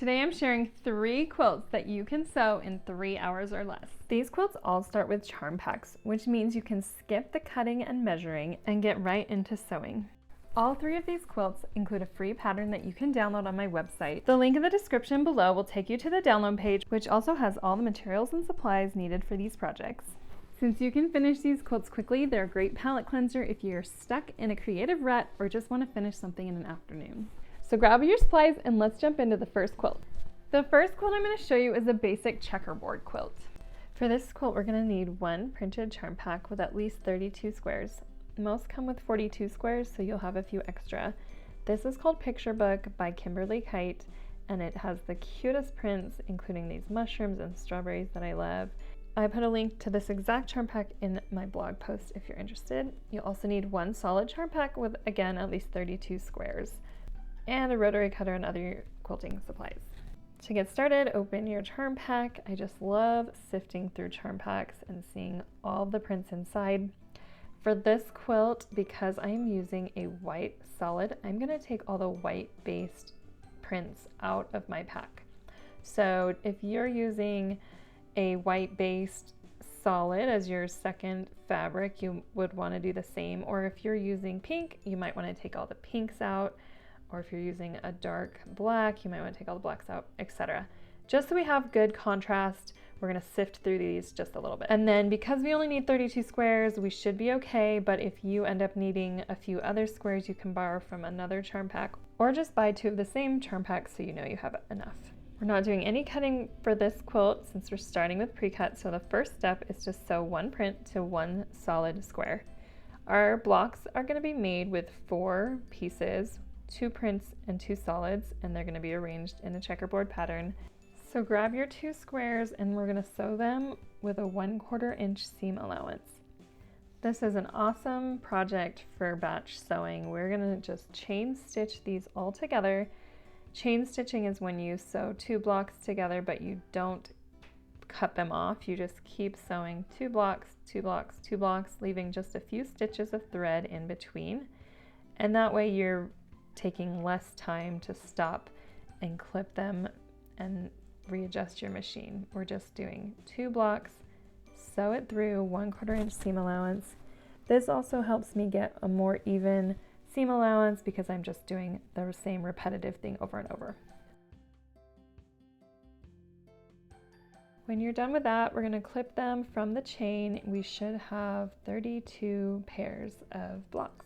Today I'm sharing 3 quilts that you can sew in 3 hours or less. These quilts all start with charm packs, which means you can skip the cutting and measuring and get right into sewing. All 3 of these quilts include a free pattern that you can download on my website. The link in the description below will take you to the download page, which also has all the materials and supplies needed for these projects. Since you can finish these quilts quickly, they're a great palette cleanser if you're stuck in a creative rut or just want to finish something in an afternoon. So grab your supplies and let's jump into the first quilt. The first quilt I'm going to show you is a basic checkerboard quilt. For this quilt, we're going to need 1 printed charm pack with at least 32 squares. Most come with 42 squares, so you'll have a few extra. This is called Picture Book by Kimberly Kite, and it has the cutest prints, including these mushrooms and strawberries that I love. I put a link to this exact charm pack in my blog post if you're interested. You'll also need 1 solid charm pack with, again, at least 32 squares, and a rotary cutter and other quilting supplies. To get started, open your charm pack. I just love sifting through charm packs and seeing all the prints inside. For this quilt, because I am using a white solid, I'm going to take all the white based prints out of my pack. So if you're using a white based solid as your second fabric, you would want to do the same. Or if you're using pink, you might want to take all the pinks out. Or if you're using a dark black, you might want to take all the blacks out, etc. Just so we have good contrast, we're going to sift through these just a little bit. And then because we only need 32 squares, we should be okay, but if you end up needing a few other squares, you can borrow from another charm pack or just buy 2 of the same charm packs so you know you have enough. We're not doing any cutting for this quilt since we're starting with pre-cut, so the first step is to sew 1 print to 1 solid square. Our blocks are going to be made with 4 pieces, 2 prints and 2 solids, and they're going to be arranged in a checkerboard pattern. So grab your 2 squares and we're going to sew them with a 1/4 inch seam allowance. This is an awesome project for batch sewing. We're going to just chain stitch these all together. Chain stitching is when you sew 2 blocks together but you don't cut them off. You just keep sewing 2 blocks, 2 blocks, 2 blocks, leaving just a few stitches of thread in between. And that way you're taking less time to stop and clip them and readjust your machine. We're just doing 2 blocks, sew it through, 1/4 inch seam allowance. This also helps me get a more even seam allowance because I'm just doing the same repetitive thing over and over. When you're done with that, we're going to clip them from the chain. We should have 32 pairs of blocks.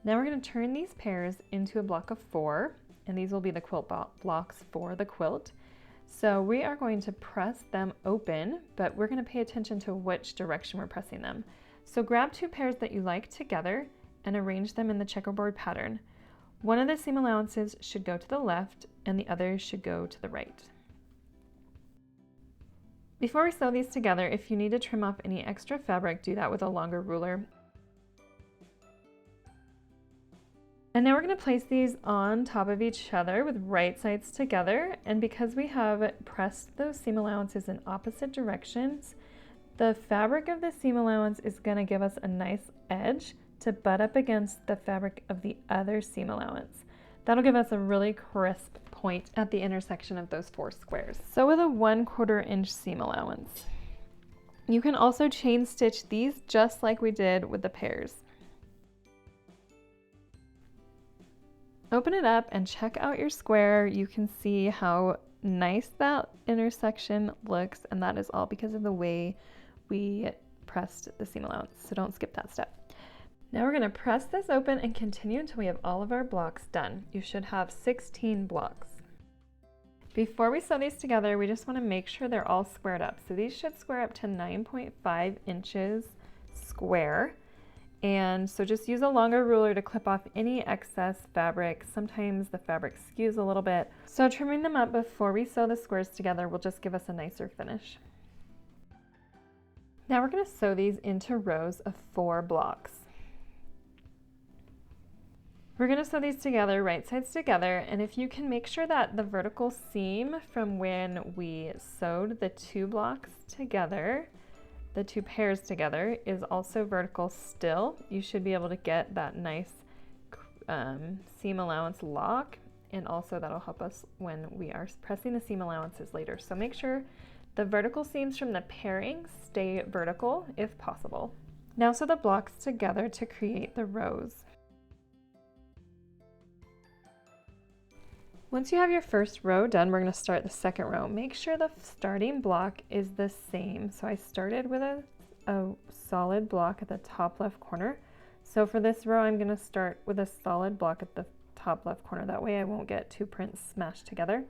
Now we're going to turn these pairs into a block of 4, and these will be the quilt blocks for the quilt. So we are going to press them open, but we're going to pay attention to which direction we're pressing them. So grab 2 pairs that you like together and arrange them in the checkerboard pattern. One of the seam allowances should go to the left and the other should go to the right. Before we sew these together, if you need to trim off any extra fabric, do that with a longer ruler. And now we're going to place these on top of each other with right sides together. And because we have pressed those seam allowances in opposite directions, the fabric of the seam allowance is going to give us a nice edge to butt up against the fabric of the other seam allowance. That'll give us a really crisp point at the intersection of those 4 squares. So with a 1/4 inch seam allowance. You can also chain stitch these just like we did with the pairs. Open it up and check out your square. You can see how nice that intersection looks, and that is all because of the way we pressed the seam allowance, so don't skip that step. Now we're going to press this open and continue until we have all of our blocks done. You should have 16 blocks. Before we sew these together, we just want to make sure they're all squared up. So these should square up to 9.5 inches square. And so just use a longer ruler to clip off any excess fabric. Sometimes the fabric skews a little bit. So trimming them up before we sew the squares together will just give us a nicer finish. Now we're going to sew these into rows of 4 blocks. We're going to sew these together, right sides together, and if you can make sure that the vertical seam from when we sewed the 2 blocks together, the 2 pairs together, is also vertical still, you should be able to get that nice seam allowance lock, and also that'll help us when we are pressing the seam allowances later. So make sure the vertical seams from the pairing stay vertical if possible. Now sew the blocks together to create the rows. Once you have your first row done, we're going to start the second row. Make sure the starting block is the same. So I started with a solid block at the top left corner. So for this row, I'm going to start with a solid block at the top left corner. That way I won't get two prints smashed together.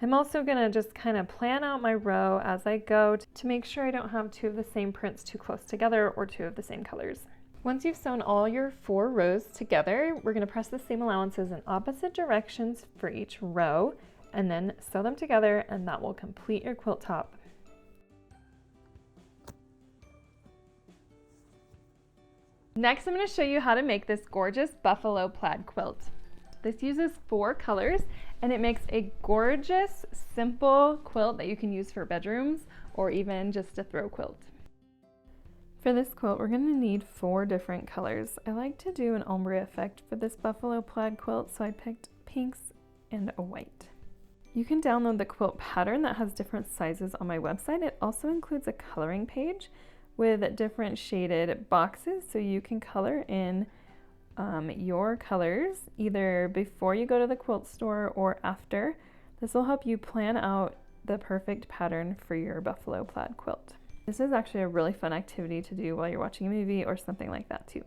I'm also going to just kind of plan out my row as I go to make sure I don't have two of the same prints too close together or two of the same colors. Once you've sewn all your 4 rows together, we're going to press the seam allowances in opposite directions for each row and then sew them together, and that will complete your quilt top. Next, I'm going to show you how to make this gorgeous buffalo plaid quilt. This uses 4 colors and it makes a gorgeous, simple quilt that you can use for bedrooms or even just a throw quilt. For this quilt, we're going to need 4 different colors. I like to do an ombre effect for this buffalo plaid quilt, so I picked pinks and a white. You can download the quilt pattern that has different sizes on my website. It also includes a coloring page with different shaded boxes, so you can color in your colors either before you go to the quilt store or after. This will help you plan out the perfect pattern for your buffalo plaid quilt. This is actually a really fun activity to do while you're watching a movie or something like that too.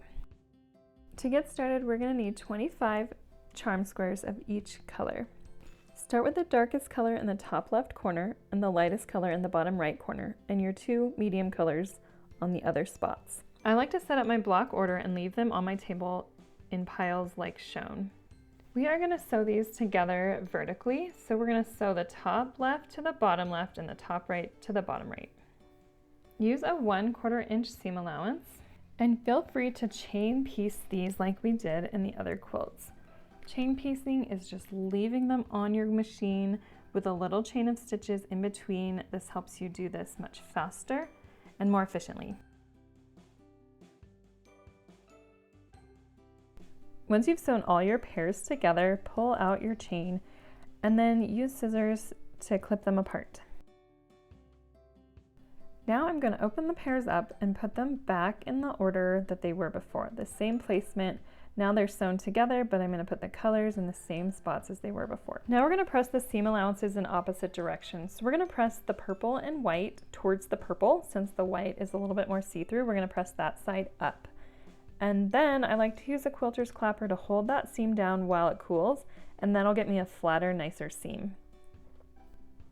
To get started, we're going to need 25 charm squares of each color. Start with the darkest color in the top left corner and the lightest color in the bottom right corner, and your 2 medium colors on the other spots. I like to set up my block order and leave them on my table in piles like shown. We are going to sew these together vertically, so we're going to sew the top left to the bottom left and the top right to the bottom right. Use a 1/4 inch seam allowance and feel free to chain piece these like we did in the other quilts. Chain piecing is just leaving them on your machine with a little chain of stitches in between. This helps you do this much faster and more efficiently. Once you've sewn all your pairs together, pull out your chain and then use scissors to clip them apart. Now I'm going to open the pairs up and put them back in the order that they were before, the same placement. Now they're sewn together, but I'm going to put the colors in the same spots as they were before. Now we're going to press the seam allowances in opposite directions. So we're going to press the purple and white towards the purple. Since the white is a little bit more see-through, we're going to press that side up. And then I like to use a quilter's clapper to hold that seam down while it cools, and that'll get me a flatter, nicer seam.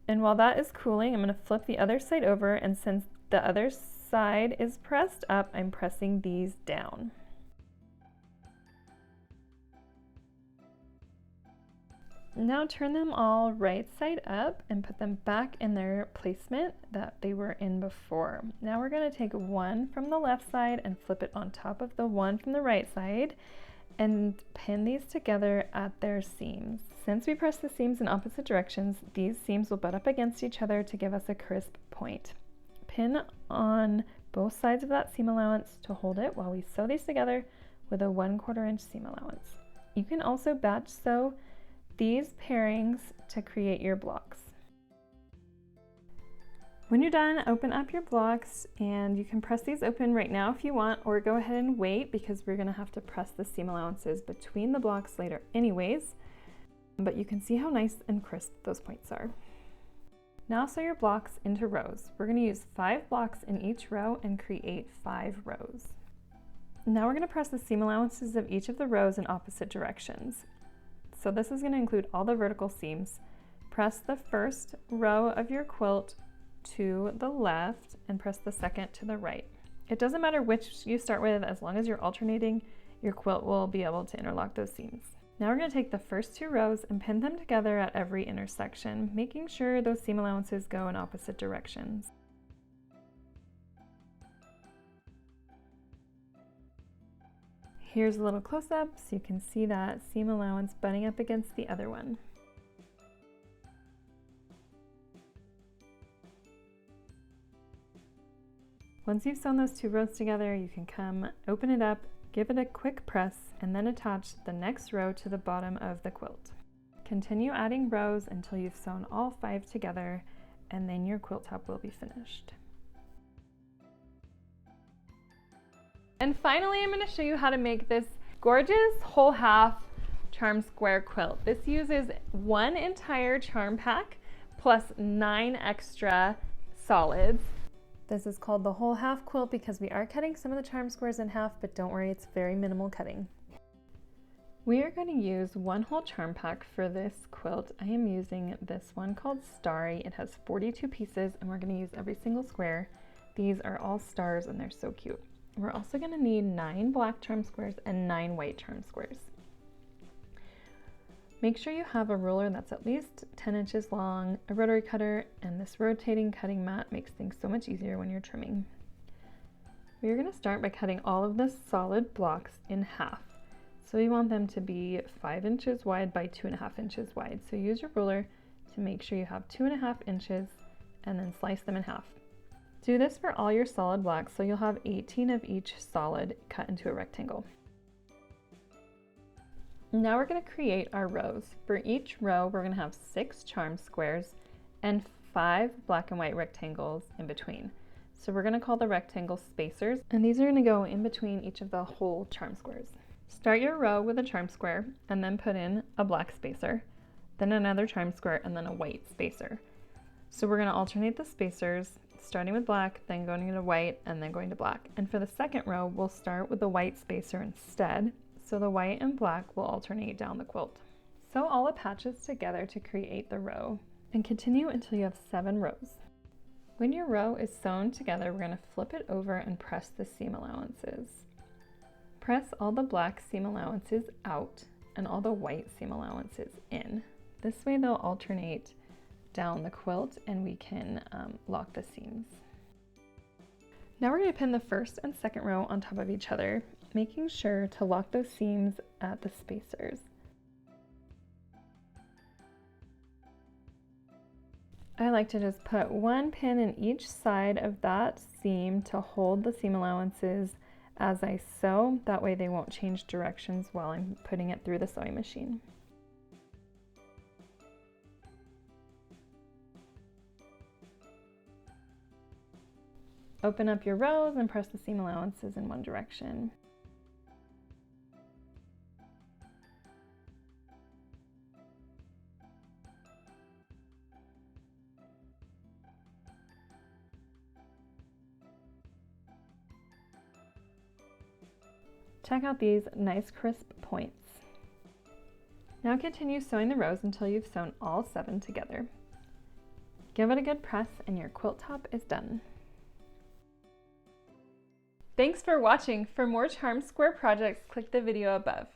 And while that is cooling, I'm going to flip the other side over, and since the other side is pressed up, I'm pressing these down. Now turn them all right side up and put them back in their placement that they were in before. Now we're going to take one from the left side and flip it on top of the one from the right side and pin these together at their seams. Since we press the seams in opposite directions, these seams will butt up against each other to give us a crisp point. Pin on both sides of that seam allowance to hold it while we sew these together with a 1/4 inch seam allowance. You can also batch sew these pairings to create your blocks. When you're done, open up your blocks, and you can press these open right now if you want, or go ahead and wait because we're going to have to press the seam allowances between the blocks later anyways. But you can see how nice and crisp those points are. Now sew your blocks into rows. We're going to use 5 blocks in each row and create 5 rows. Now we're going to press the seam allowances of each of the rows in opposite directions. So this is going to include all the vertical seams. Press the first row of your quilt to the left and press the second to the right. It doesn't matter which you start with, as long as you're alternating, your quilt will be able to interlock those seams. Now we're going to take the first 2 rows and pin them together at every intersection, making sure those seam allowances go in opposite directions. Here's a little close-up so you can see that seam allowance butting up against the other one. Once you've sewn those 2 rows together, you can come open it up Give it a quick press and then attach the next row to the bottom of the quilt. Continue adding rows until you've sewn all 5 together, and then your quilt top will be finished. And finally, I'm going to show you how to make this gorgeous whole half charm square quilt. This uses 1 entire charm pack plus 9 extra solids. This is called the whole half quilt because we are cutting some of the charm squares in half, but don't worry, it's very minimal cutting. We are going to use 1 whole charm pack for this quilt. I am using this one called Starry. It has 42 pieces and we're going to use every single square. These are all stars and they're so cute. We're also going to need 9 black charm squares and 9 white charm squares. Make sure you have a ruler that's at least 10 inches long, a rotary cutter, and this rotating cutting mat makes things so much easier when you're trimming. We're going to start by cutting all of the solid blocks in half. So you want them to be 5 inches wide by 2.5 inches wide. So use your ruler to make sure you have 2.5 inches and then slice them in half. Do this for all your solid blocks so you'll have 18 of each solid cut into a rectangle. Now we're going to create our rows. For each row, we're going to have 6 charm squares and 5 black and white rectangles in between. So we're going to call the rectangle spacers, and these are going to go in between each of the whole charm squares. Start your row with a charm square and then put in a black spacer, then another charm square, and then a white spacer. So we're going to alternate the spacers, starting with black, then going to white, and then going to black. And for the second row, we'll start with the white spacer instead, so the white and black will alternate down the quilt. Sew all the patches together to create the row, and continue until you have 7 rows. When your row is sewn together, we're going to flip it over and press the seam allowances. Press all the black seam allowances out and all the white seam allowances in. This way they'll alternate down the quilt and we can lock the seams. Now we're going to pin the first and second row on top of each other, making sure to lock those seams at the spacers. I like to just put 1 pin in each side of that seam to hold the seam allowances as I sew. That way they won't change directions while I'm putting it through the sewing machine. Open up your rows and press the seam allowances in one direction. Check out these nice crisp points. Now continue sewing the rows until you've sewn all 7 together. Give it a good press and your quilt top is done. Thanks for watching. For more charm square projects, click the video above.